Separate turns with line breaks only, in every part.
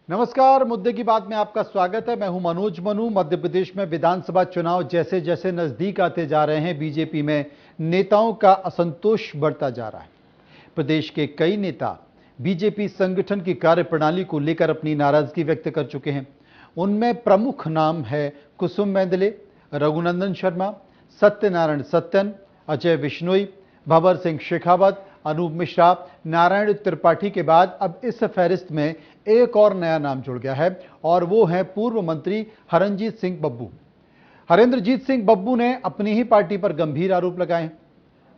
नमस्कार। मुद्दे की बात में आपका स्वागत है। मैं हूं मनोज मनु। मध्य प्रदेश में विधानसभा चुनाव जैसे जैसे नजदीक आते जा रहे हैं, बीजेपी में नेताओं का असंतोष बढ़ता जा रहा है। प्रदेश के कई नेता बीजेपी संगठन की कार्यप्रणाली को लेकर अपनी नाराजगी व्यक्त कर चुके हैं। उनमें प्रमुख नाम है कुसुम मेंदले, रघुनंदन शर्मा, सत्यनारायण सत्यन, अजय विश्नोई, भंवर सिंह शेखावत, अनूप मिश्रा, नारायण त्रिपाठी के बाद अब इस फहरिस्त में एक और नया नाम जुड़ गया है और वो है पूर्व मंत्री हरनजीत सिंह बब्बू। हरेंद्रजीत सिंह बब्बू ने अपनी ही पार्टी पर गंभीर आरोप लगाए हैं।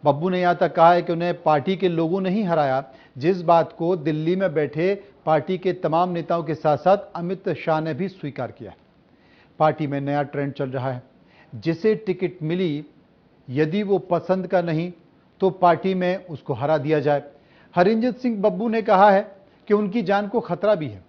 बब्बू ने यहां तक कहा है कि उन्हें पार्टी के लोगों ने ही हराया, जिस बात को दिल्ली में बैठे पार्टी के तमाम नेताओं के साथ साथ अमित शाह ने भी स्वीकार किया है। पार्टी में नया ट्रेंड चल रहा है, जिसे टिकट मिली यदि वो पसंद का नहीं तो पार्टी में उसको हरा दिया जाए। हरनजीत सिंह बब्बू ने कहा है कि उनकी जान को खतरा भी है।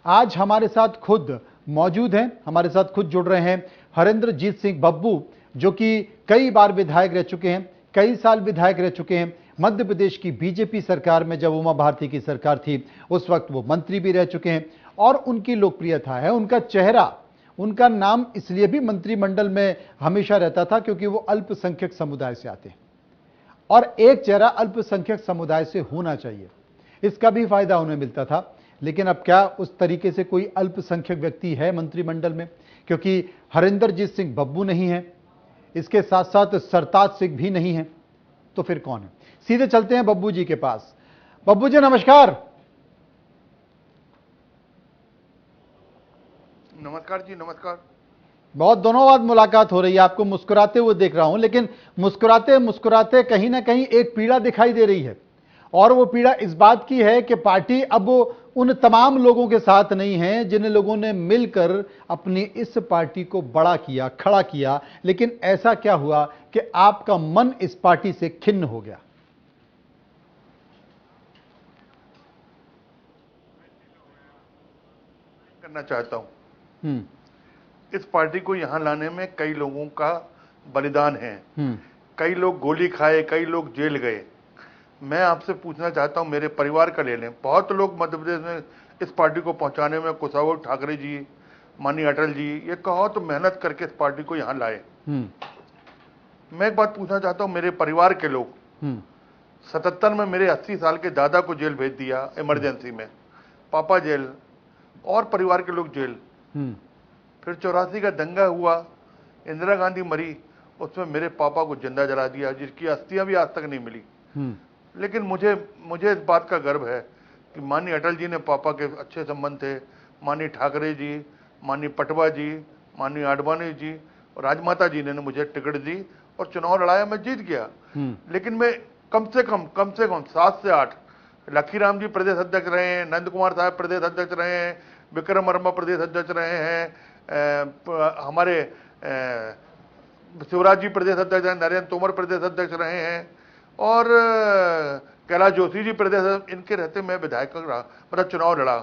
आज हमारे साथ खुद मौजूद हैं, हमारे साथ खुद जुड़ रहे हैं हरेंद्रजीत सिंह बब्बू, जो कि कई बार विधायक रह चुके हैं, कई साल विधायक रह चुके हैं। मध्य प्रदेश की बीजेपी सरकार में जब उमा भारती की सरकार थी उस वक्त वो मंत्री भी रह चुके हैं और उनकी लोकप्रियता है, उनका चेहरा, उनका नाम इसलिए भी मंत्रिमंडल में हमेशा रहता था क्योंकि वो अल्पसंख्यक समुदाय से आते हैं और एक चेहरा अल्पसंख्यक समुदाय से होना चाहिए, इसका भी फायदा उन्हें मिलता था। लेकिन अब क्या उस तरीके से कोई अल्पसंख्यक व्यक्ति है मंत्रिमंडल में? क्योंकि हरेंद्रजीत सिंह बब्बू नहीं है, इसके साथ साथ सरताज सिंह भी नहीं है, तो फिर कौन है? सीधे चलते हैं बब्बू जी के पास। बब्बू जी नमस्कार।
नमस्कार जी, नमस्कार।
बहुत दिनों बाद मुलाकात हो रही है, आपको मुस्कुराते हुए देख रहा हूं, लेकिन मुस्कुराते मुस्कुराते कहीं ना कहीं एक पीड़ा दिखाई दे रही है और वो पीड़ा इस बात की है कि पार्टी अब उन तमाम लोगों के साथ नहीं है जिन लोगों ने मिलकर अपनी इस पार्टी को बड़ा किया, खड़ा किया। लेकिन ऐसा क्या हुआ कि आपका मन इस पार्टी से खिन्न हो गया?
करना चाहता हूं, इस पार्टी को यहां लाने में कई लोगों का बलिदान है। कई लोग गोली खाए, कई लोग जेल गए। मैं आपसे पूछना चाहता हूं, मेरे परिवार का ले लें। बहुत लोग मध्य प्रदेश में इस पार्टी को पहुंचाने में कुशाभाऊ ठाकरे जी, माननीय अटल जी, ये कहो तो मेहनत करके इस पार्टी को यहां लाए। मैं एक बात पूछना चाहता हूं, मेरे परिवार के लोग, 77 में मेरे 80 साल के दादा को जेल भेज दिया इमरजेंसी में, पापा जेल और परिवार के लोग जेल। फिर 84 का दंगा हुआ, इंदिरा गांधी मरी, उसमें मेरे पापा को जिंदा जला दिया, जिसकी अस्थियां भी आज तक नहीं मिली। लेकिन मुझे इस बात का गर्व है कि माननीय अटल जी ने पापा के अच्छे संबंध थे, माननीय ठाकरे जी, माननीय पटवा जी, माननीय आडवाणी जी और राजमाता जी ने मुझे टिकट दी और चुनाव लड़ाया, मैं जीत गया। लेकिन मैं कम से कम 7 से 8 लखीराम जी प्रदेश अध्यक्ष रहे हैं, नंद कुमार साहब प्रदेश अध्यक्ष रहे हैं, विक्रम वर्मा प्रदेश अध्यक्ष रहे हैं, हमारे शिवराज जी प्रदेश अध्यक्ष हैं, नरेंद्र तोमर प्रदेश अध्यक्ष रहे हैं और कैलाश जोशी जी प्रदेश, इनके रहते मैं विधायक रहा, मतलब चुनाव लड़ा।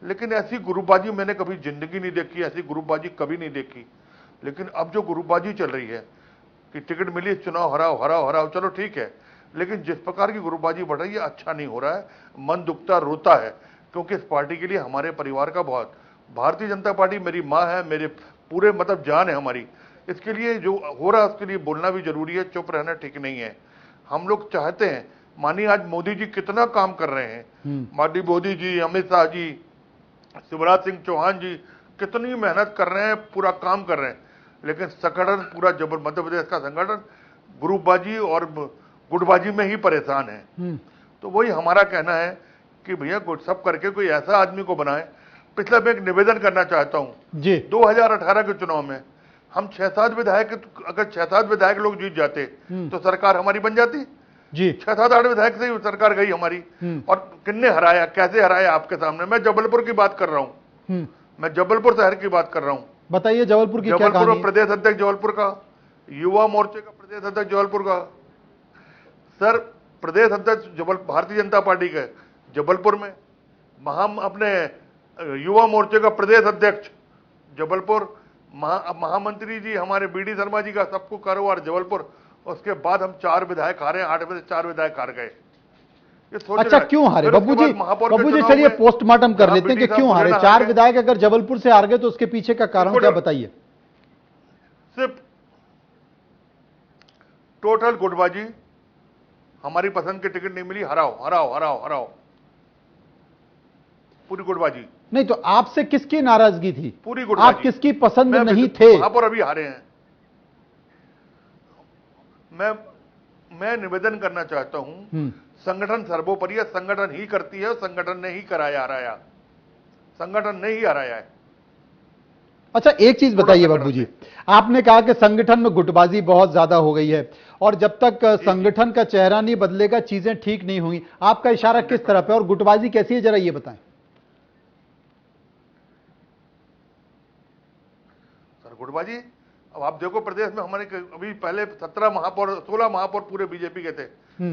लेकिन ऐसी ग्रुपबाजी मैंने कभी जिंदगी नहीं देखी, ऐसी ग्रुपबाजी कभी नहीं देखी। लेकिन अब जो ग्रुपबाजी चल रही है कि टिकट मिली, चुनाव हराओ हराओ हराओ, चलो ठीक है, लेकिन जिस प्रकार की ग्रुपबाजी बढ़ रही है अच्छा नहीं हो रहा है। मन दुखता, रोता है, क्योंकि इस पार्टी के लिए हमारे परिवार का बहुत, भारतीय जनता पार्टी मेरी माँ है, मेरे पूरे मतलब जान है हमारी। इसके लिए जो हो रहा है उसके लिए बोलना भी जरूरी है, चुप रहना ठीक नहीं है। हम लोग चाहते हैं, मानिए आज मोदी जी कितना काम कर रहे हैं, माननीय मोदी जी, अमित शाह जी, शिवराज सिंह चौहान जी कितनी मेहनत कर रहे हैं, पूरा काम कर रहे हैं, लेकिन संगठन पूरा मध्य प्रदेश का संगठन ग्रुपबाजी और गुटबाजी में ही परेशान है। तो वही हमारा कहना है कि भैया गुट सब करके कोई ऐसा आदमी को बनाए। पिछला मैं एक निवेदन करना चाहता हूं जी। 2018 के चुनाव में हम 6-7 विधायक, अगर 6-7 विधायक लोग जीत जाते तो सरकार हमारी बन जाती जी। 6-7-8 विधायक से ही सरकार गई हमारी। और किन्ने हराया, कैसे हराया आपके सामने। मैं जबलपुर की बात कर रहा हूं, मैं जबलपुर शहर की बात कर रहा हूं।
बताइए जबलपुर की क्या कहानी है?
जबलपुर प्रदेश अध्यक्ष जबलपुर का, युवा मोर्चे का प्रदेश अध्यक्ष जबलपुर का, सर प्रदेश अध्यक्ष भारतीय जनता पार्टी के जबलपुर में, अपने युवा मोर्चे का प्रदेश अध्यक्ष जबलपुर, महामंत्री जी हमारे बीडी शर्मा जी का सबको कारोबार जबलपुर। उसके बाद हम 4 विधायक हारे, 8 में से 4 विधायक हार गए। ये सोच
अच्छा,
रहे हैं।
क्यों हारे
फिर उसके
बब्बू जी?
बाद महापौर के
बब्बू जी
चुनाव
चलिए
में
पोस्टमार्टम कर
जहां
लेते हैं कि
बीडी साहब
क्यों हारे।
मुरैना
4
गए,
विधायक अगर जबलपुर से हार गए तो उसके पीछे का कारण
बिल्कुल
क्या, बताइए।
सिर्फ टोटल गुटबाजी, हमारी पसंद की टिकट नहीं मिली, हराओ हराओ हराओ हराओ, पूरी गुटबाजी,
नहीं तो आपसे किसकी नाराजगी थी?
पूरी
आप
गुटबाजी।
किसकी पसंद
मैं
नहीं थे?
महापौर अभी हारे हैं। मैं निवेदन करना चाहता हूं, संगठन सर्वोपरि है, संगठन ही करती है, संगठन ने ही कराया हराया, संगठन ने ही हराया है।
अच्छा, एक चीज बताइए बब्बू जी, आपने कहा कि संगठन में गुटबाजी बहुत ज्यादा हो गई है और जब तक संगठन का चेहरा नहीं बदलेगा चीजें ठीक नहीं हुई। आपका इशारा किस तरफ है और गुटबाजी कैसी है, जरा ये बताएं।
सर गुटबाजी, अब आप देखो प्रदेश में हमारे अभी पहले 17 महापौर 16 महापौर पूरे बीजेपी के थे,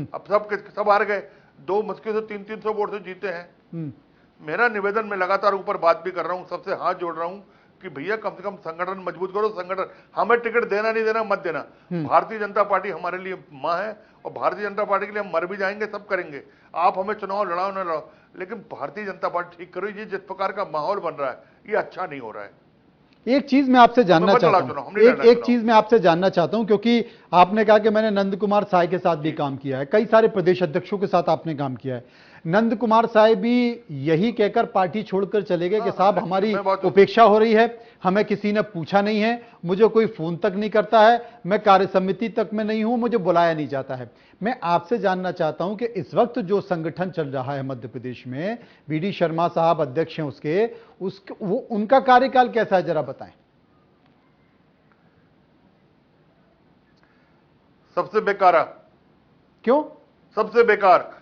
अब सब हार गए, 2 मुश्किल से 300 वोट से जीते हैं। मेरा निवेदन, मैं लगातार ऊपर बात भी कर रहा हूं, सबसे हाथ जोड़ रहा हूं कि भैया कम से कम संगठन मजबूत करो। संगठन, हमें टिकट देना नहीं देना मत देना, भारतीय जनता पार्टी हमारे लिए मां है और भारतीय जनता पार्टी के लिए हम मर भी जाएंगे, सब करेंगे। आप हमें चुनाव लड़ाओ ना लड़ाओ, लेकिन भारतीय जनता पार्टी ठीक करो। ये जिस प्रकार का माहौल बन रहा है ये अच्छा नहीं हो रहा है।
एक चीज मैं आपसे जानना चाहता हूं, एक चीज मैं आपसे जानना चाहता हूं, क्योंकि आपने कहा कि मैंने नंद कुमार साय के साथ भी काम किया है, कई सारे प्रदेश अध्यक्षों के साथ आपने काम किया है। नंद कुमार साय भी यही कहकर पार्टी छोड़कर चले गए कि साहब हमारी उपेक्षा हो रही है, हमें किसी ने पूछा नहीं है, मुझे कोई फोन तक नहीं करता है, मैं कार्य समिति तक में नहीं हूं, मुझे बुलाया नहीं जाता है। मैं आपसे जानना चाहता हूं कि इस वक्त जो संगठन चल रहा है मध्य प्रदेश में, बीडी शर्मा साहब अध्यक्ष हैं वो उनका कार्यकाल कैसा है, जरा बताएं।
सबसे बेकार।
क्यों?
सबसे बेकार।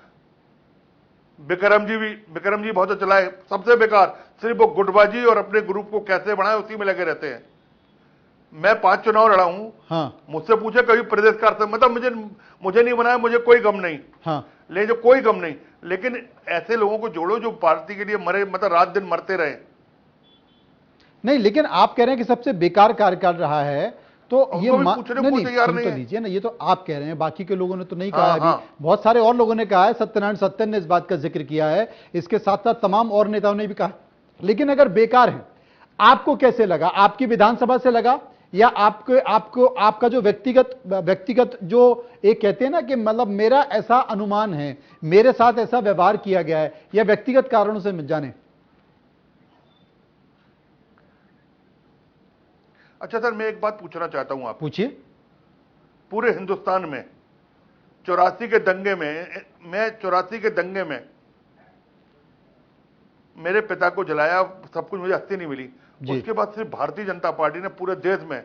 विक्रम जी बहुत अच्छा चलाए, सबसे बेकार। सिर्फ वो गुटबाजी और अपने ग्रुप को कैसे बढ़ाए उसी में लगे रहते हैं। मैं 5 चुनाव लड़ा हूं।
हाँ।
मुझसे पूछे कभी प्रदेश का, मतलब मुझे नहीं बनाया, मुझे कोई गम नहीं।
हाँ।
ले जो कोई गम नहीं, लेकिन ऐसे लोगों को जोड़ो जो पार्टी के लिए मरे, मतलब रात दिन मरते रहे।
नहीं, लेकिन आप कह रहे हैं कि सबसे बेकार कार्यकाल रहा है, तो ये
पूछने को तैयार
सुन
नहीं
तो
है।
लीजिए ना, ये तो आप कह रहे हैं, बाकी के लोगों ने तो नहीं कहा है।
हाँ।
अभी बहुत सारे और लोगों ने कहा है, सत्यनारायण सत्य ने इस बात का जिक्र किया है, इसके साथ साथ तमाम और नेताओं ने भी कहा। लेकिन अगर बेकार है, आपको कैसे लगा? आपकी विधानसभा से लगा या आपका जो व्यक्तिगत जो एक कहते हैं ना कि मतलब मेरा ऐसा अनुमान है, मेरे साथ ऐसा व्यवहार किया गया है, या व्यक्तिगत कारणों से जाने?
अच्छा सर, मैं एक बात पूछना चाहता हूं, आप
पूछिए।
पूरे हिंदुस्तान में 84 के दंगे में मेरे पिता को जलाया, सब कुछ, मुझे हस्ती नहीं मिली। उसके बाद सिर्फ भारतीय जनता पार्टी ने पूरे देश में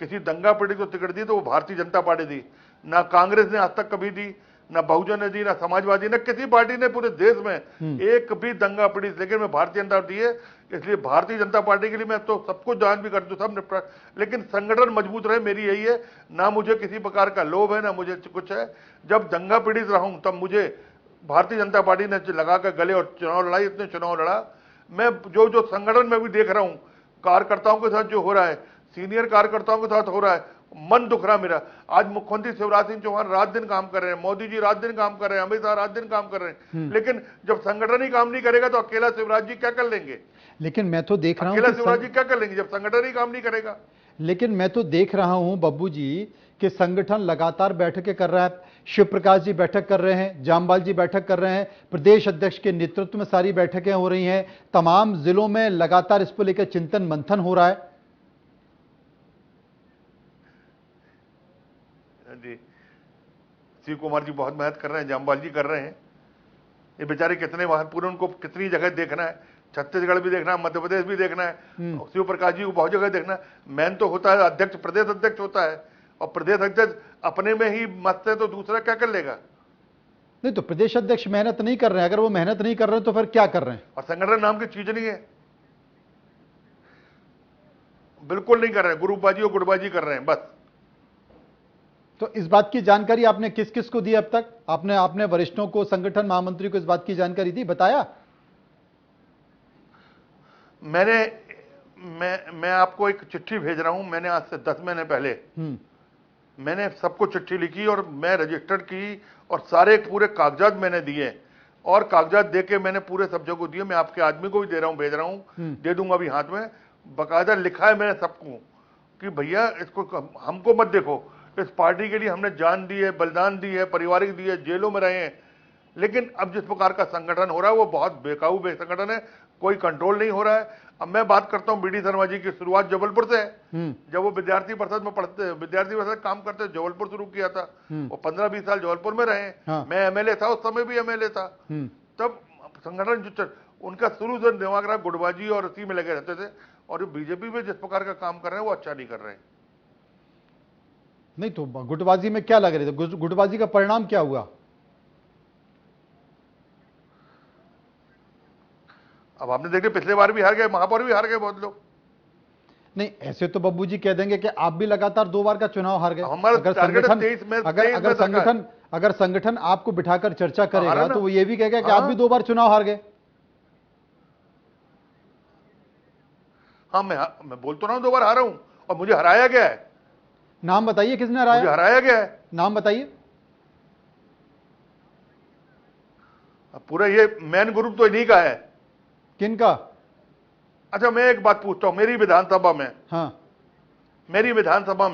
किसी दंगा पीड़ित को टिकट दी तो वो भारतीय जनता पार्टी दी। ना कांग्रेस ने आज तक कभी दी, ना बहुजन ने दी, ना समाजवादी ने, किसी पार्टी ने पूरे देश में एक भी दंगा पीड़ित, लेकिन मैं भारतीय जनता दी है। इसलिए भारतीय जनता पार्टी के लिए मैं तो सब कुछ जांच भी कर दूं, सब निपटा, लेकिन संगठन मजबूत रहे, मेरी यही है। ना मुझे किसी प्रकार का लोभ है, ना मुझे कुछ है। जब दंगा पीड़ित रहा हूं तब मुझे भारतीय जनता पार्टी ने लगाकर गले और चुनाव लड़ाई, इतने चुनाव लड़ा। मैं जो संगठन में भी देख रहा हूं, कार्यकर्ताओं के साथ जो हो रहा है, सीनियर कार्यकर्ताओं के साथ हो रहा है, मन दुख रहा मेरा। आज मुख्यमंत्री शिवराज सिंह चौहान रात दिन काम कर रहे हैं, मोदी जी रात दिन काम कर रहे हैं, अमित शाह रात दिन काम कर रहे हैं, लेकिन जब संगठन ही काम नहीं करेगा तो अकेला शिवराज जी क्या कर लेंगे?
लेकिन मैं तो देख रहा हूं
अकेला शिवराज जी क्या कर लेंगे जब संगठन ही काम नहीं करेगा?
लेकिन मैं तो देख रहा हूं बब्बू जी कि संगठन लगातार बैठकें कर रहा है। शिव प्रकाश जी बैठक कर रहे हैं, जामवाल जी बैठक कर रहे हैं, प्रदेश अध्यक्ष के नेतृत्व में सारी बैठकें हो रही हैं, तमाम जिलों में लगातार इस पर लेकर चिंतन मंथन हो रहा है।
जी, शिव कुमार जी बहुत मेहनत कर रहे हैं, जामवाल जी कर रहे हैं। ये बेचारे कितने पूरे, उनको कितनी जगह देखना है, छत्तीसगढ़ भी देखना है, मध्य प्रदेश भी देखना है, शिव प्रकाश जी को बहुत जगह देखना है। मैन तो होता है अध्यक्ष, प्रदेश अध्यक्ष होता है, और प्रदेश अध्यक्ष अपने में ही मस्त है तो दूसरा क्या कर लेगा?
नहीं तो प्रदेश अध्यक्ष मेहनत नहीं कर रहे हैं, अगर वो मेहनत नहीं कर रहे हैं तो फिर क्या कर रहे हैं?
और संगठन नाम की चीज नहीं है, बिल्कुल नहीं कर रहे हैं, ग्रुपबाजी और गुटबाजी कर रहे हैं बस।
तो इस बात की जानकारी आपने किस किस को दी अब तक? आपने वरिष्ठों को, संगठन महामंत्री को इस बात की जानकारी दी, बताया?
मैं आपको एक चिट्ठी भेज रहा हूं, मैंने आज से 10 महीने पहले मैंने सबको चिट्ठी लिखी और मैं रजिस्टर्ड की और सारे पूरे कागजात मैंने दिए। और कागजात दे के मैंने पूरे सब जगह को दिए, मैं आपके आदमी को भी दे रहा हूं, भेज रहा हूं, दे दूंगा अभी हाथ में, बकायदा लिखा है मैंने सबको कि भैया इसको हमको मत देखो, इस पार्टी के लिए हमने जान दी है, बलिदान दी है, पारिवारिक दी है, जेलों में रहे हैं, लेकिन अब जिस प्रकार का संगठन हो रहा है वो बहुत बेकाबू संगठन है, कोई कंट्रोल नहीं हो रहा है। अब मैं बात करता हूं बीडी शर्मा जी की शुरुआत जबलपुर से है। जब वो विद्यार्थी परिषद में पढ़ते, विद्यार्थी परिषद काम करते, जबलपुर शुरू किया था, वो 15-20 साल जबलपुर में रहे। हाँ। मैं एमएलए था, उस समय भी एमएलए था। तब संगठन जो उनका शुरू से दिमाग रहा गुटबाजी और इसी में लगे रहते थे, और बीजेपी में जिस प्रकार का काम कर रहे हैं वो अच्छा नहीं कर रहे हैं।
नहीं तो गुटबाजी में क्या लग रहे थे, गुटबाजी का परिणाम क्या हुआ?
अब आपने देखे पिछले बार भी हार गए, महापौर भी हार गए बहुत लोग।
नहीं ऐसे तो बब्बू जी कह देंगे कि आप भी लगातार 2 बार का चुनाव हार गए। अगर संगठन आपको बिठाकर चर्चा करेगा तो वो ये भी कहेगा कि आप भी 2 बार चुनाव हार गए।
हाँ, मैं बोल तो रहा हूं 2 बार हारा हूं, और मुझे हराया गया है।
नाम बताइए किसने हराया?
मुझे हराया गया है।
नाम बताइए।
पूरा ये मेन ग्रुप तो इन्हीं का है।
किनका?
अच्छा, मैं एक बात पूछता हूं, मेरी विधानसभा में,
हाँ,
मेरी विधानसभा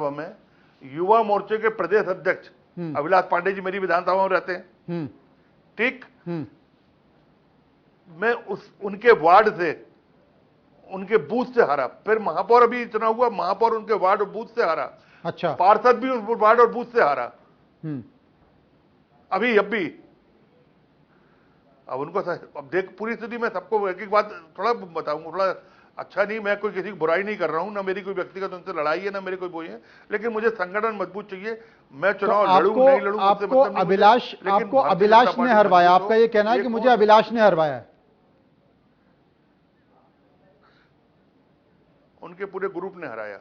में युवा मोर्चे के प्रदेश अध्यक्ष अभिलाष पांडे जी मेरी विधानसभा में रहते हैं। ठीक, मैं उनके वार्ड से, उनके बूथ से हारा। फिर महापौर अभी चुनाव हुआ, महापौर उनके वार्ड और बूथ से हारा।
अच्छा,
पार्षद भी उस वार्ड और बूथ से हारा। अब भी अब उनको अब देख पूरी स्थिति में सबको एक एक बात थोड़ा बताऊंगा, थोड़ा अच्छा नहीं, मैं कोई किसी की बुराई नहीं कर रहा हूं, ना मेरी कोई व्यक्तिगत उनसे लड़ाई है, ना मेरी कोई वो है, लेकिन मुझे संगठन मजबूत चाहिए। मैं चुनाव लड़ूं नहीं लड़ूं,
आपको अभिलाष ने हरवाया, आपका ये कहना है कि मुझे अभिलाष ने हरवाया है?
उनके पूरे ग्रुप ने हराया।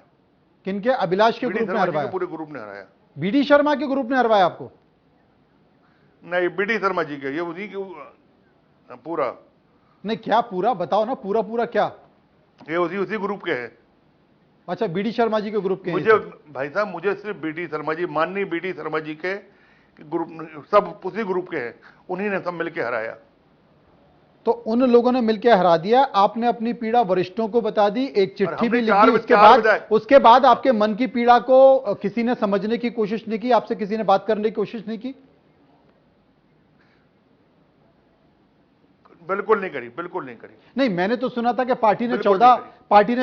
किनके? अभिलाष के ग्रुप ने हरवाया?
पूरे ग्रुप ने हराया।
बीडी शर्मा के ग्रुप ने हरवाया आपको?
नहीं, बीडी शर्मा जी के, ये उन्हीं के पूरा।
नहीं क्या पूरा बताओ ना, पूरा पूरा क्या?
ये उसी ग्रुप के हैं।
अच्छा, बीडी शर्मा जी के ग्रुप के?
मुझे भाई साहब, मुझे सिर्फ बीडी शर्मा जी, माननीय बीडी शर्मा जी के ग्रुप, सब उसी ग्रुप के हैं, उन्हीं ने सब मिलकर हराया।
तो उन लोगों ने मिलकर हरा दिया, आपने अपनी पीड़ा वरिष्ठों को बता दी, एक चिट्ठी भी लिखी, उसके बाद आपके मन की पीड़ा को किसी ने समझने की कोशिश नहीं की, आपसे किसी ने बात करने की कोशिश नहीं की?
बिल्कुल नहीं करी, बिल्कुल नहीं करी।
नहीं, मैंने तो सुना था कि पार्टी ने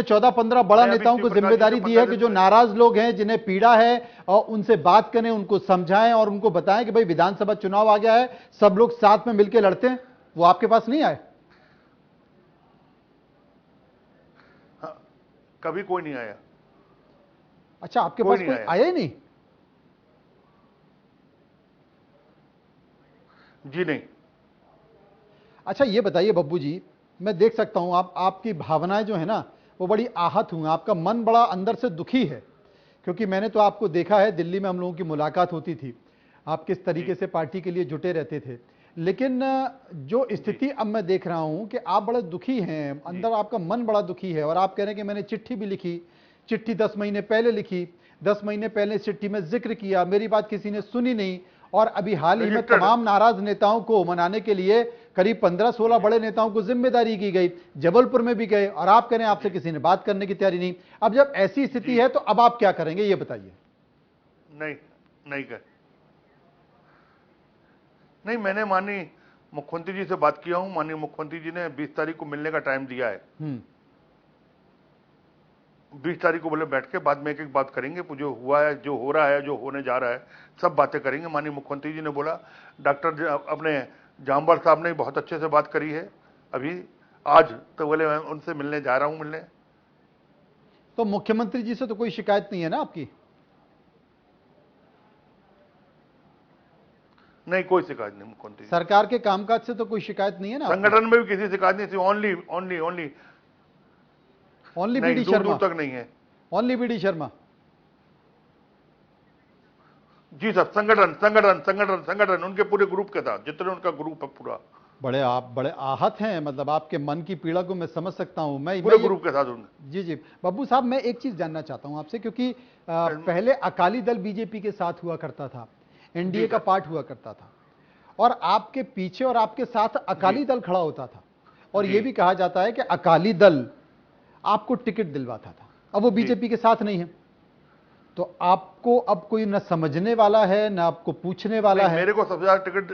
14-15 बड़ा नेताओं को जिम्मेदारी दी है कि जो नाराज लोग हैं, जिन्हें पीड़ा है, और उनसे बात करें, उनको समझाएं और उनको बताएं कि भाई विधानसभा चुनाव आ गया है, सब लोग साथ में मिलकर लड़ते हैं। वो आपके पास नहीं आए?
हाँ, कभी कोई नहीं आया।
अच्छा, आपके पास कोई आया ही नहीं?
जी नहीं।
अच्छा ये बताइए बब्बू जी, मैं देख सकता हूं आपकी भावनाएं जो है ना वो बड़ी आहत हुई, आपका मन बड़ा अंदर से दुखी है, क्योंकि मैंने तो आपको देखा है, दिल्ली में हम लोगों की मुलाकात होती थी, आप किस तरीके से पार्टी के लिए जुटे रहते थे, लेकिन जो स्थिति अब मैं देख रहा हूं कि आप बड़े दुखी हैं, अंदर आपका मन बड़ा दुखी है, और आप कह रहे हैं कि मैंने चिट्ठी भी लिखी, चिट्ठी 10 महीने पहले लिखी, 10 महीने पहले चिट्ठी में जिक्र किया, मेरी बात किसी ने सुनी नहीं, और अभी हाल ही में तमाम नाराज नेताओं को मनाने के लिए करीब 15-16 बड़े नेताओं को जिम्मेदारी की गई, जबलपुर में भी गए, और आप कह रहे हैं आपसे किसी ने बात करने की तैयारी नहीं। अब जब ऐसी स्थिति है तो अब आप क्या करेंगे, ये बताइए।
नहीं, मैंने माननीय मुख्यमंत्री जी से बात किया हूं, माननीय मुख्यमंत्री जी ने 20 तारीख को मिलने का टाइम दिया है। 20 तारीख को बोले बैठ के बाद में एक एक बात करेंगे, जो हुआ है, जो हो रहा है, जो होने जा रहा है, सब बातें करेंगे। माननीय मुख्यमंत्री जी ने बोला, डॉक्टर अपने जामवाल साहब ने बहुत अच्छे से बात करी है अभी आज, तो बोले मैं उनसे मिलने जा रहा हूं मिलने।
तो मुख्यमंत्री जी से तो कोई शिकायत नहीं है ना आपकी?
नहीं, कोई शिकायत नहीं मुख्यमंत्री।
सरकार के कामकाज से तो कोई शिकायत नहीं है ना?
संगठन में भी किसी शिकायत नहीं थी, ओनली
बीडी शर्मा
तक नहीं है,
ओनली बीडी शर्मा।
जी सर, संगठन उनके पूरे ग्रुप के साथ, जितने उनका ग्रुप है पूरा।
आप बड़े आहत हैं, मतलब आपके मन की पीड़ा को मैं समझ सकता हूं। मैं
पूरे ग्रुप के साथ उन्हें।
जी बब्बू साहब, मैं एक चीज जानना चाहता हूं आपसे, क्योंकि पहले अकाली दल बीजेपी के साथ हुआ करता था, एनडीए का पार्ट हुआ करता था, और आपके पीछे और आपके साथ अकाली दल खड़ा होता था, और यह भी कहा जाता है कि अकाली दल आपको टिकट दिलवाता था। अब वो बीजेपी के साथ नहीं है, तो आपको अब कोई न समझने वाला है न आपको पूछने वाला है।
मेरे को सबसे ज्यादा टिकट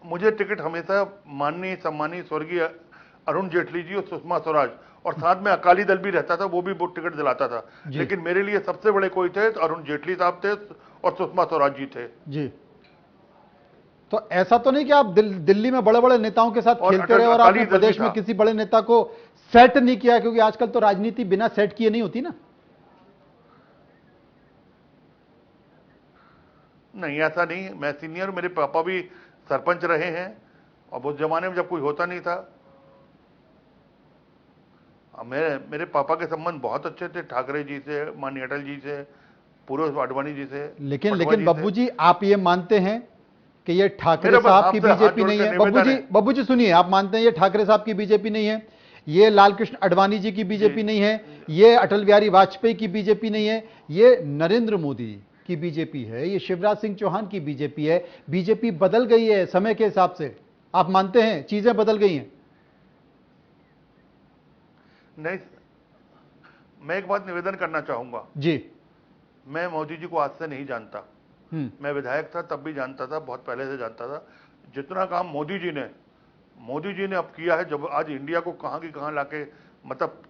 मुझे टिकट हमेशा माननीय सम्मानीय स्वर्गीय अरुण जेटली जी और सुषमा स्वराज, और साथ में अकाली दल भी रहता था, वो भी टिकट दिलाता था। लेकिन मेरे लिए सबसे बड़े कोई थे तो अरुण जेटली साहब थे और सुषमा स्वराज जी थे
जी। तो ऐसा तो नहीं कि आप दिल्ली में बड़े बड़े नेताओं के साथ खेलते रहे और आपने प्रदेश में किसी बड़े नेता को सेट नहीं किया, क्योंकि आजकल तो राजनीति बिना सेट किए नहीं होती ना।
नहीं, ऐसा नहीं, मैं सीनियर, मेरे पापा भी सरपंच रहे हैं, और उस जमाने में जब कोई होता नहीं था। मेरे पापा के संबंध बहुत अच्छे थे ठाकरे जी से, माननीय अटल जी से, पूर्व आडवाणी जी से।
लेकिन बब्बू जी, आप ये मानते हैं कि ये ठाकरे साहब की बीजेपी नहीं है? बब्बू जी सुनिए, आप मानते हैं ये ठाकरे साहब की बीजेपी नहीं है, ये लालकृष्ण अडवाणी जी की बीजेपी नहीं है, ये अटल बिहारी वाजपेयी की बीजेपी नहीं है, ये नरेंद्र मोदी की बीजेपी है, ये शिवराज सिंह चौहान की बीजेपी है। बीजेपी बदल गई है समय के हिसाब से, आप मानते हैं चीजें बदल गई हैं?
नहीं, मैं एक बात निवेदन करना चाहूंगा
जी।
मैं मोदी जी को आज से नहीं जानता, मैं विधायक था तब भी जानता था, बहुत पहले से जानता था। जितना काम मोदी जी ने अब किया है, जब आज इंडिया को कहां की कहां लाके मतलब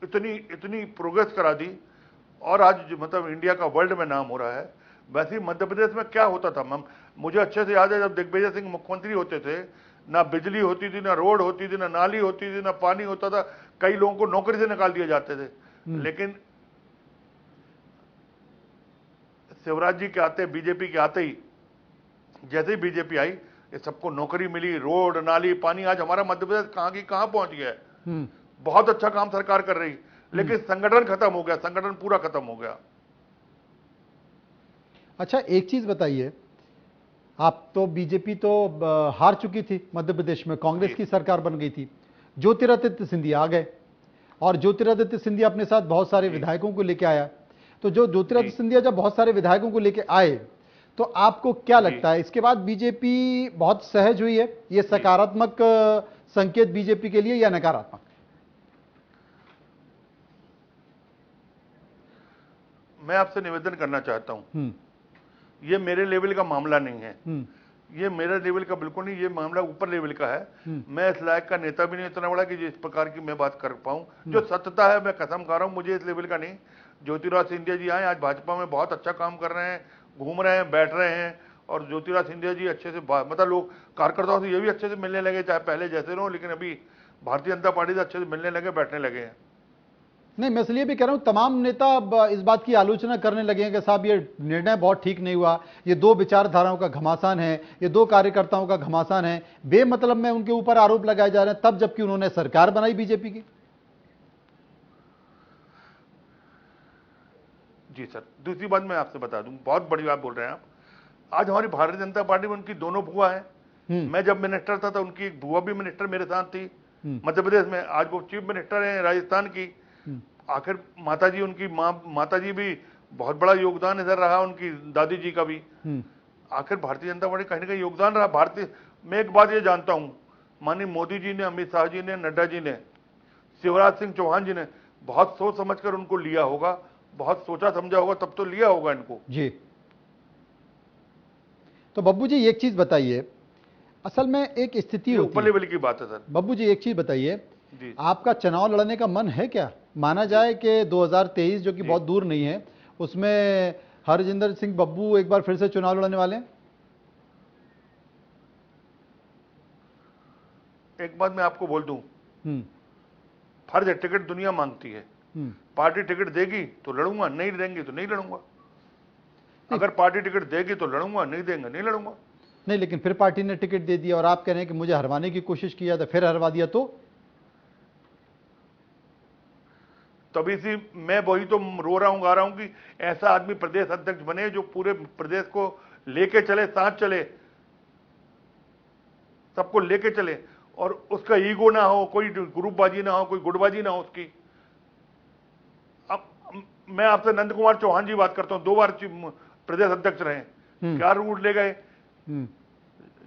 इतनी प्रोग्रेस करा दी, और आज मतलब इंडिया का वर्ल्ड में नाम हो रहा है। वैसे ही मध्य प्रदेश में क्या होता था, मुझे अच्छे से याद है, जब दिग्विजय सिंह मुख्यमंत्री होते थे, ना बिजली होती थी, ना रोड होती थी, ना नाली होती थी, ना पानी होता था, कई लोगों को नौकरी से निकाल दिए जाते थे। लेकिन शिवराज जी के आते, बीजेपी के आते ही, जैसे ही बीजेपी आई, ये सबको नौकरी मिली, रोड नाली पानी, आज हमारा मध्य प्रदेश कहां की कहां पहुंच गया है। बहुत अच्छा काम सरकार कर रही, लेकिन संगठन खत्म हो गया, संगठन पूरा खत्म हो गया।
अच्छा, एक चीज बताइए, आप तो बीजेपी तो हार चुकी थी मध्य प्रदेश में, कांग्रेस की सरकार बन गई थी, ज्योतिरादित्य सिंधिया आ गए, और ज्योतिरादित्य सिंधिया अपने साथ बहुत सारे विधायकों को लेकर आया। तो जो ज्योतिरादित्य सिंधिया जब बहुत सारे विधायकों को लेकर आए, तो आपको क्या लगता है इसके बाद बीजेपी बहुत सहज हुई है? ये सकारात्मक संकेत बीजेपी के लिए या नकारात्मक?
मैं आपसे निवेदन करना चाहता हूं, ये मेरे लेवल का मामला नहीं है, ये मेरे लेवल का बिल्कुल नहीं, ये मामला ऊपर लेवल का है। मैं इस लायक का नेता भी नहीं इतना बड़ा कि जिस प्रकार की मैं बात कर पाऊं। जो सत्यता है, मैं कसम खा रहा हूं, मुझे इस लेवल का नहीं। ज्योतिराज सिंधिया जी आए, आज भाजपा में बहुत अच्छा काम कर रहे हैं, घूम रहे हैं, बैठ रहे हैं, और ज्योतिराज सिंधिया जी अच्छे से मतलब लोग कार्यकर्ताओं से ये भी अच्छे से मिलने लगे, चाहे पहले जैसे रहो, लेकिन अभी भारतीय जनता पार्टी से अच्छे से मिलने लगे, बैठने लगे हैं।
नहीं, मैं इसलिए भी कह रहा हूं, तमाम नेता अब इस बात की आलोचना करने लगे हैं कि साहब ये निर्णय बहुत ठीक नहीं हुआ, ये दो विचारधाराओं का घमासान है, ये दो कार्यकर्ताओं का घमासान है, बेमतलब में उनके ऊपर आरोप लगाए जा रहे हैं, तब जबकि उन्होंने सरकार बनाई बीजेपी की।
जी सर, दूसरी बात मैं आपसे बता दूं, बहुत बड़ी बात बोल रहे हैं आप। आज हमारी भारतीय जनता पार्टी में उनकी दोनों बुआ है। मैं जब मिनिस्टर था तो उनकी एक बुआ भी मिनिस्टर मेरे साथ थी मध्य प्रदेश में, आज वो चीफ मिनिस्टर हैं राजस्थान की। आखिर माताजी, उनकी माताजी भी बहुत बड़ा योगदान इधर रहा, उनकी दादी जी का भी। आखिर भारतीय जनता पार्टी कहीं ना कहीं योगदान रहा। मैं एक बात ये जानता हूं, माननीय मोदी जी ने, अमित शाह जी ने, नड्डा जी ने, शिवराज सिंह चौहान जी ने बहुत सोच समझकर उनको लिया होगा, बहुत सोचा समझा होगा, तब तो लिया होगा इनको।
जी। तो बब्बू जी एक चीज बताइए, असल में एक स्थिति होती है,
ऊपर लेवल की बात है सर।
बब्बू जी एक चीज बताइए, आपका चुनाव लड़ने का मन है क्या? माना जाए कि 2023 जो कि बहुत दूर नहीं है, उसमें हरजिंदर सिंह बब्बू एक बार फिर से चुनाव लड़ने वाले हैं?
एक बात मैं आपको बोल दूं, फर्ज है, टिकट दुनिया मांगती है। पार्टी टिकट देगी तो लड़ूंगा, नहीं देंगे तो नहीं लड़ूंगा। अगर पार्टी टिकट देगी तो लड़ूंगा, नहीं देंगे नहीं लड़ूंगा।
नहीं, लेकिन फिर पार्टी ने टिकट दे दिया और आप कह रहे हैं कि मुझे हरवाने की कोशिश किया था, फिर हरवा दिया, तो
तभी से मैं वही तो रो रहा हूं, गा रहा हूं कि ऐसा आदमी प्रदेश अध्यक्ष बने जो पूरे प्रदेश को लेके चले, साथ चले, सबको लेके चले, और उसका ईगो ना हो, कोई ग्रुपबाजी ना हो, कोई गुटबाजी ना हो उसकी। अब मैं आपसे नंद कुमार चौहान जी बात करता हूं, 2 बार प्रदेश अध्यक्ष रहे, क्या रूट ले गए।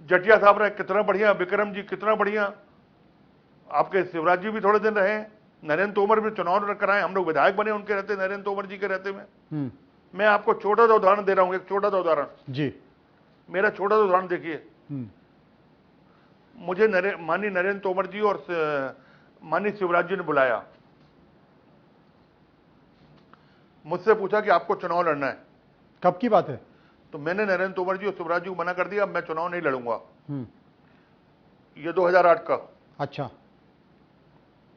जटिया साहब रहे, कितना बढ़िया, विक्रम जी कितना बढ़िया, आपके शिवराज जी भी थोड़े दिन रहे, नरेंद्र तोमर भी चुनाव कराए, हम लोग विधायक बने उनके रहते, नरेंद्र तोमर जी के रहते में। मैं आपको छोटा सा उदाहरण दे रहा हूं, एक छोटा सा उदाहरण
जी,
मेरा छोटा सा उदाहरण देखिए। मुझे माननीय नरेंद्र तोमर जी और माननीय शिवराज जी ने बुलाया, मुझसे पूछा कि आपको चुनाव लड़ना है।
कब की बात है?
तो मैंने नरेंद्र तोमर जी और शिवराज जी को मना कर दिया, मैं चुनाव नहीं लड़ूंगा। ये 2008 का।
अच्छा,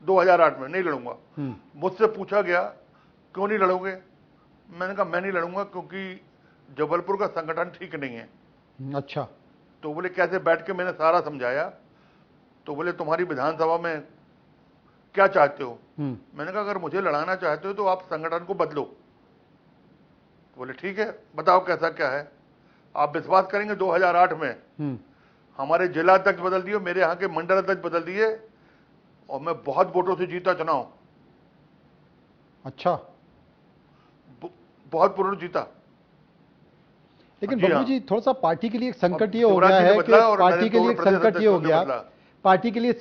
2008 में नहीं लड़ूंगा। मुझसे पूछा गया क्यों नहीं लड़ोगे, मैंने कहा मैं नहीं लड़ूंगा क्योंकि जबलपुर का संगठन ठीक नहीं है।
अच्छा,
तो बोले कैसे, बैठ के मैंने सारा समझाया। तो बोले तुम्हारी विधानसभा में क्या चाहते हो। मैंने कहा अगर मुझे लड़ाना चाहते हो तो आप संगठन को बदलो। बोले ठीक है, बताओ कैसा क्या है। आप विश्वास करेंगे 2008 में हमारे जिला अध्यक्ष बदल दिए, मेरे यहाँ के मंडल अध्यक्ष बदल दिए, और मैं बहुत वोटों से जीता चुनाव।
अच्छा,
बहुत पूर्ण जीता।
लेकिन
जी
बब्बू
हाँ।
जी, थोड़ा सा पार्टी के लिए एक संकट ये हो
शिवराज
गया
जी ने
है कि
बदला और
पार्टी के लिए एक
नरेंद्र तोमर
संकट ये हो
प्रदेश
गया,
अध्यक्ष ने बदला।
पार्टी के लिए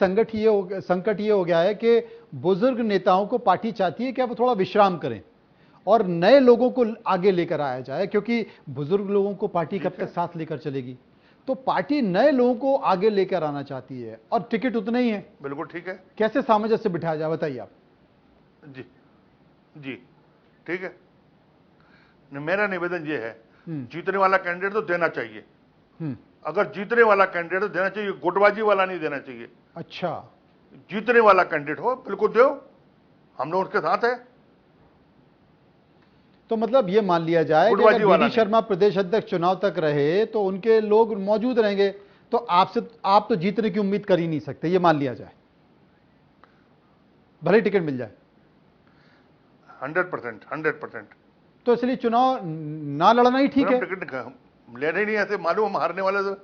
संकट ये हो गया है कि बुजुर्ग नेताओं को पार्टी चाहती है कि अब थोड़ा विश्राम करें और नए लोगों को आगे लेकर आया जाए, क्योंकि बुजुर्ग लोगों को पार्टी कब तक साथ लेकर चलेगी। तो पार्टी नए लोगों को आगे लेकर आना चाहती है और टिकट उतने ही है।
बिल्कुल ठीक है।
कैसे सामंजस्य बिठाया जाए, बताइए आप।
जी जी ठीक है। मेरा निवेदन ये है, जीतने वाला कैंडिडेट तो देना चाहिए। अगर जीतने वाला कैंडिडेट तो देना चाहिए, गुटबाजी वाला नहीं देना चाहिए।
अच्छा,
जीतने वाला कैंडिडेट हो बिल्कुल दो, हम लोग उसके साथ है।
तो मतलब ये मान लिया जाए कि
गुटबाजी
अगर
वाला
बीडी शर्मा प्रदेश अध्यक्ष चुनाव तक रहे तो उनके लोग मौजूद रहेंगे, तो आप तो जीतने की उम्मीद कर ही नहीं सकते, ये मान लिया जाए, भले टिकट मिल जाए।
100%।
तो इसलिए चुनाव ना लड़ना ही ठीक है।
टिकट लेना ही नहीं, ऐसे मालूम हम हारने वाले, तो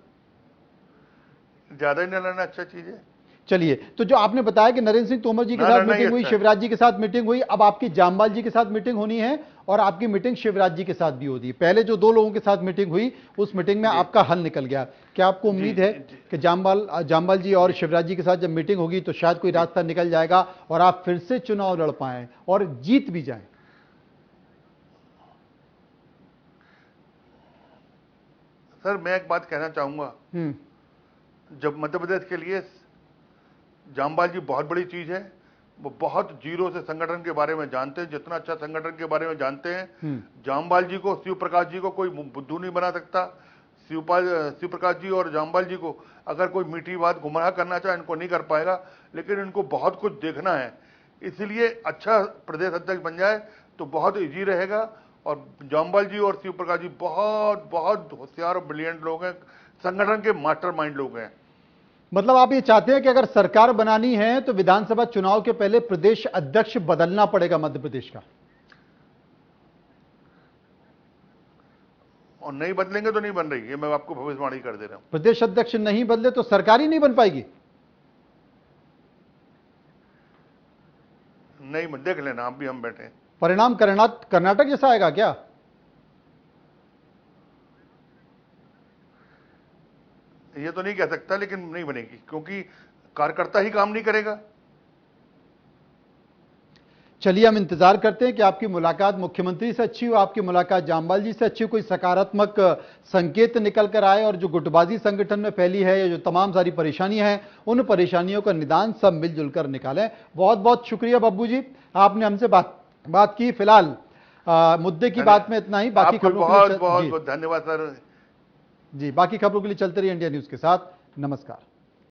ज्यादा ही नहीं लड़ना अच्छा चीज है।
चलिए, तो जो आपने बताया कि नरेंद्र सिंह तोमर जी के साथ मीटिंग हुई, शिवराज जी के साथ मीटिंग हुई, अब आपकी जामवाल जी के साथ मीटिंग होनी है और आपकी मीटिंग शिवराज जी के साथ भी होती है। पहले जो 2 लोगों के साथ मीटिंग हुई उस मीटिंग में आपका हल निकल गया। क्या आपको उम्मीद है कि जामवाल जी और शिवराज जी के साथ जब मीटिंग होगी तो शायद कोई रास्ता निकल जाएगा और आप फिर से चुनाव लड़ पाए और जीत भी जाए?
सर मैं एक बात कहना चाहूंगा, जब मध्य प्रदेश के लिए जामवाल जी बहुत बड़ी चीज है, वो बहुत जीरो से संगठन के बारे में जानते हैं, जितना अच्छा संगठन के बारे में जानते हैं। जामवाल जी को, शिव प्रकाश जी को कोई बुद्धू नहीं बना सकता। शिव प्रकाश जी और जामवाल जी को अगर कोई मीठी बात गुमराह करना चाहे, इनको नहीं कर पाएगा, लेकिन इनको बहुत कुछ देखना है। इसलिए अच्छा प्रदेश अध्यक्ष बन जाए तो बहुत ईजी रहेगा। और जामवाल जी और शिव प्रकाश जी बहुत बहुत होशियार और ब्रिलियंट लोग हैं, संगठन के मास्टरमाइंड लोग हैं।
मतलब आप ये चाहते हैं कि अगर सरकार बनानी है तो विधानसभा चुनाव के पहले प्रदेश अध्यक्ष बदलना पड़ेगा मध्य प्रदेश का,
और नहीं बदलेंगे तो नहीं बन रही है, मैं आपको भविष्यवाणी कर दे रहा हूं।
प्रदेश अध्यक्ष नहीं बदले तो सरकार ही नहीं बन पाएगी।
नहीं, देख लेना आप भी, हम बैठे।
परिणाम कर्नाटक जैसा आएगा क्या?
ये तो नहीं कह सकता, लेकिन नहीं बनेगी क्योंकि कार्यकर्ता ही काम नहीं करेगा।
चलिए, हम इंतजार करते हैं कि आपकी मुलाकात मुख्यमंत्री से अच्छी हो, आपकी मुलाकात जामवाल जी से अच्छी हो, कोई सकारात्मक संकेत निकल कर आए और जो गुटबाजी संगठन में फैली है या जो तमाम सारी परेशानियां हैं, उन परेशानियों का निदान सब मिलजुल कर निकालें। बहुत बहुत शुक्रिया बब्बू जी, आपने हमसे बात की। फिलहाल मुद्दे की बात में इतना ही, बाकी खबरों के लिए
बहुत धन्यवाद सर
जी, बाकी खबरों के लिए चलते रहिए इंडिया न्यूज के साथ। नमस्कार।